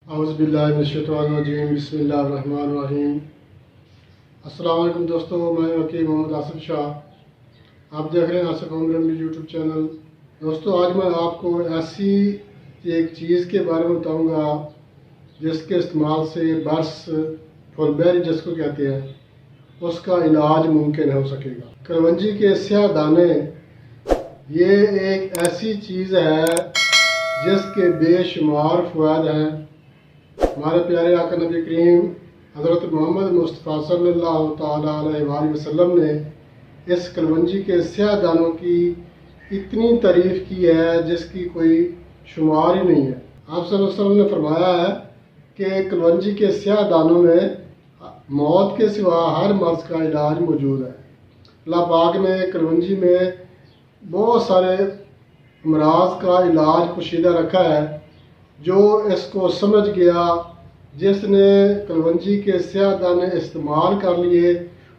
औज़ुबिल्लाहिमिनश्शैतानिर्रजीम बिस्मिल्लाहिर्रहमानिर्रहीम। अस्सलाम वालेकुम दोस्तों, मैं वकील मोहम्मद आसिफ शाह। आप देख रहे हैं Asif home remedy YouTube channel. दोस्तों, आज मैं आपको ऐसी एक चीज़ के बारे में बताऊंगा जिसके इस्तेमाल से बर्स फुलबेरी जिसको कहते हैं उसका इलाज मुमकिन हो सकेगा। करवंजी के स्याह दाने ये एक ऐसी चीज़ है जिसके बेशुमार फ़वाद हैं। हमारे प्यारे आका नबी करीम हज़रत मोहम्मद मुस्तफ़ा सल्लल्लाहु तआला अलैहि वसल्लम ने इस कलवंजी के स्याह दानों की इतनी तारीफ़ की है जिसकी कोई शुमार ही नहीं है। आप सल्लल्लाहु अलैहि वसल्लम ने फरमाया है कि कलवंजी के स्याह दानों में मौत के सिवा हर मर्ज़ का इलाज मौजूद है। अल्लाह पाक ने कलवंजी में बहुत सारे अमराज का इलाज पोशीदा रखा है। जो इसको समझ गया, जिसने कलवंजी के स्याह दाने इस्तेमाल कर लिए,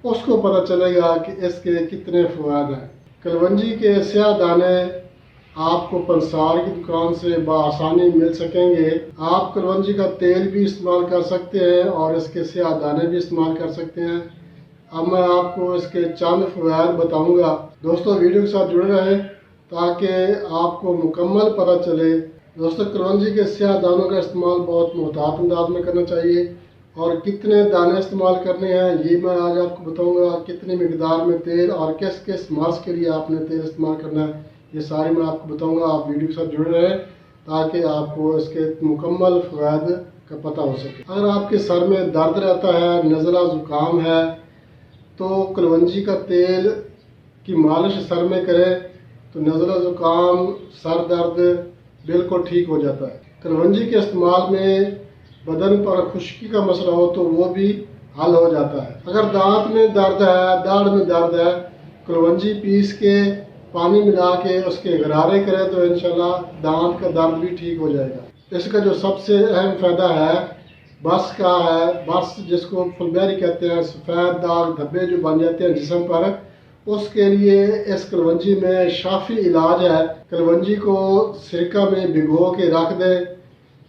उसको पता चलेगा कि इसके कितने फ़वाद हैं। कलवंजी के स्याह दाने आपको पंसार की दुकान से बआसानी मिल सकेंगे। आप कलवंजी का तेल भी इस्तेमाल कर सकते हैं और इसके स्याह दाने भी इस्तेमाल कर सकते हैं। अब मैं आपको इसके चंद फ़वाद बताऊंगा। दोस्तों, वीडियो के साथ जुड़े रहें ताकि आपको मुकम्मल पता चले। दोस्तों, कलवंजी के स्याह दानों का इस्तेमाल बहुत मोहतात अंदाज में करना चाहिए और कितने दाने इस्तेमाल करने हैं ये मैं आज आपको बताऊंगा। कितनी मिकदार में तेल और किस किस मर्ज़ के लिए आपने तेल इस्तेमाल करना है ये सारी मैं आपको बताऊंगा। आप वीडियो के साथ जुड़े रहें ताकि आपको इसके मुकम्मल फ़वाद का पता हो सके। अगर आपके सर में दर्द रहता है, नज़ला ज़ुकाम है, तो कलवंजी का तेल की मालिश सर में करें तो नज़ला ज़ुकाम, सर दर्द बिल्कुल ठीक हो जाता है। कलवंजी के इस्तेमाल में बदन पर खुश्की का मसला हो तो वो भी हल हो जाता है। अगर दांत में दर्द है, दाढ़ में दर्द है, कलवंजी पीस के पानी मिला के उसके गरारे करें तो इंशाल्लाह दांत का दर्द भी ठीक हो जाएगा। इसका जो सबसे अहम फ़ायदा है बर्स का है। बर्स जिसको फुलबेरी कहते हैं, सफ़ेद दाग धब्बे जो बन जाते हैं जिस्म पर, उसके लिए इस कलवंजी में शाफी इलाज है। कलवंजी को सिरका में भिगो के रख दें।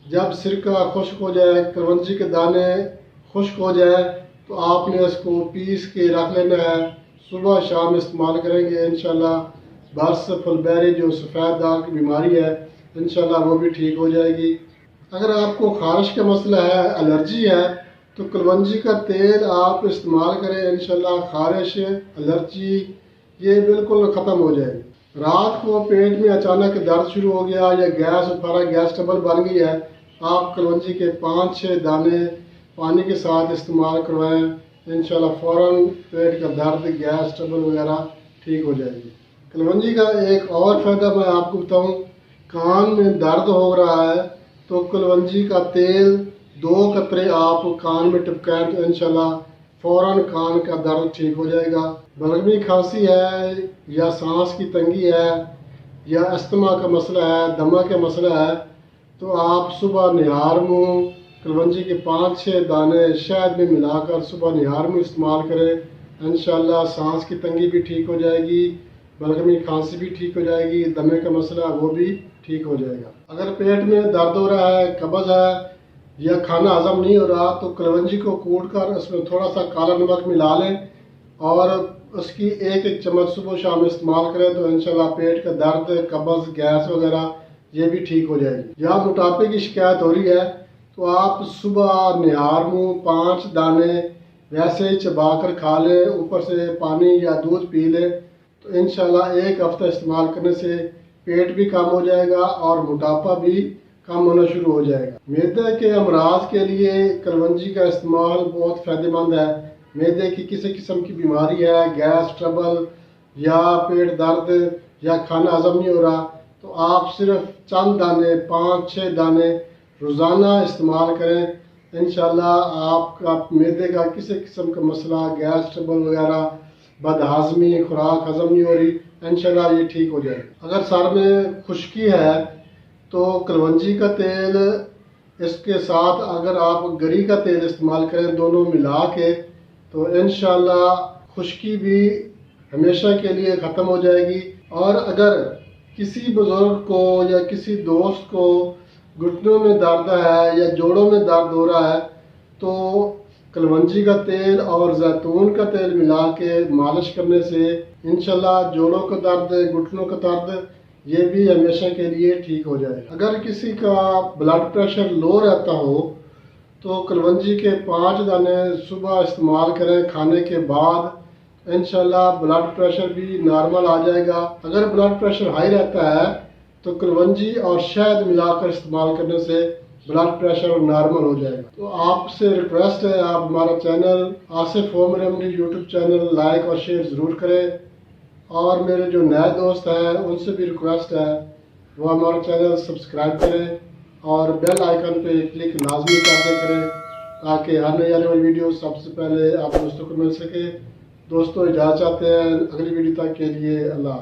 जब सिरका खुश्क हो जाए, कलवंजी के दाने खुश्क हो जाए तो आपने इसको पीस के रख लेना है। सुबह शाम इस्तेमाल करेंगे इंशाल्लाह बर्स फुलबेरी जो सफ़ेद दाग की बीमारी है इंशाल्लाह वो भी ठीक हो जाएगी। अगर आपको खारिश का मसला है, एलर्जी है, तो कलवंजी का तेल आप इस्तेमाल करें। इंशाल्लाह खारिश, एलर्जी ये बिल्कुल ख़त्म हो जाएगी। रात को पेट में अचानक दर्द शुरू हो गया या गैस उठाना, गैस ट्रबल बन गई है, आप कलवंजी के 5-6 दाने पानी के साथ इस्तेमाल करवाएं। इंशाल्लाह फ़ौरन पेट का दर्द, गैस ट्रबल वगैरह ठीक हो जाएगी। कलवंजी का एक और फ़ायदा मैं आपको बताऊँ, कान में दर्द हो रहा है तो कलवंजी का तेल 2 कतरे आप कान में टिपकाएं तो इंशाल्लाह फ़ौरन कान का दर्द ठीक हो जाएगा। बलगमी खांसी है या सांस की तंगी है या अस्थमा का मसला है, दमा का मसला है, तो आप सुबह निहार मुँह कलवंजी के 5-6 दाने शहद में मिलाकर सुबह निहार मुँह इस्तेमाल करें। इंशाल्लाह सांस की तंगी भी ठीक हो जाएगी, बलगमी खांसी भी ठीक हो जाएगी, दमे का मसला वो भी ठीक हो जाएगा। अगर पेट में दर्द हो रहा है, कब्ज़ है या खाना हजम नहीं हो रहा तो कलवंजी को कूट कर उसमें थोड़ा सा काला नमक मिला लें और उसकी 1-1 चम्मच सुबह शाम इस्तेमाल करें तो इंशाल्लाह पेट का दर्द, कब्ज़, गैस वगैरह ये भी ठीक हो जाएगी। या मोटापे की शिकायत हो रही है तो आप सुबह निहार मुँह 5 दाने वैसे ही चबा कर खा लें, ऊपर से पानी या दूध पी लें तो इंशाल्लाह 1 हफ्ता इस्तेमाल करने से पेट भी कम हो जाएगा और मोटापा भी कम होना शुरू हो जाएगा। मैदे के अमराज के लिए कलवंजी का इस्तेमाल बहुत फ़ायदेमंद है। मैदे की किसी किस्म की बीमारी है, गैस ट्रबल या पेट दर्द या खाना हजम नहीं हो रहा, तो आप सिर्फ चंद दाने, 5-6 दाने रोज़ाना इस्तेमाल करें। इंशाल्लाह आपका मैदे का किसी किस्म का मसला, गैस ट्रबल वगैरह, बदहाज़मी, खुराक हजम नहीं हो रही, इंशाल्लाह ये ठीक हो जाएगा। अगर सर में खुश्की है तो कलवंजी का तेल इसके साथ अगर आप गरी का तेल इस्तेमाल करें, दोनों मिला के, तो इंशाल्लाह खुश्की भी हमेशा के लिए ख़त्म हो जाएगी। और अगर किसी बुज़ुर्ग को या किसी दोस्त को घुटनों में दर्द है या जोड़ों में दर्द हो रहा है तो कलवंजी का तेल और जैतून का तेल मिला के मालिश करने से इंशाल्लाह जोड़ों का दर्द, घुटनों का दर्द ये भी हमेशा के लिए ठीक हो जाएगा। अगर किसी का ब्लड प्रेशर लो रहता हो तो कलवंजी के 5 दाने सुबह इस्तेमाल करें खाने के बाद, इंशाल्लाह ब्लड प्रेशर भी नॉर्मल आ जाएगा। अगर ब्लड प्रेशर हाई रहता है तो कलवंजी और शहद मिलाकर इस्तेमाल करने से ब्लड प्रेशर नॉर्मल हो जाएगा। तो आपसे रिक्वेस्ट है, आप हमारा channel Asif home remedy YouTube channel like और शेयर ज़रूर करें, और मेरे जो नए दोस्त हैं उनसे भी रिक्वेस्ट है वो हमारा चैनल सब्सक्राइब करें और बेल आइकन पे क्लिक लाजमी करके करें ताकि हर नई आने वाली वीडियो सबसे पहले आप दोस्तों को मिल सके। दोस्तों इजाज़त चाहते हैं, अगली वीडियो तक के लिए अल्लाह।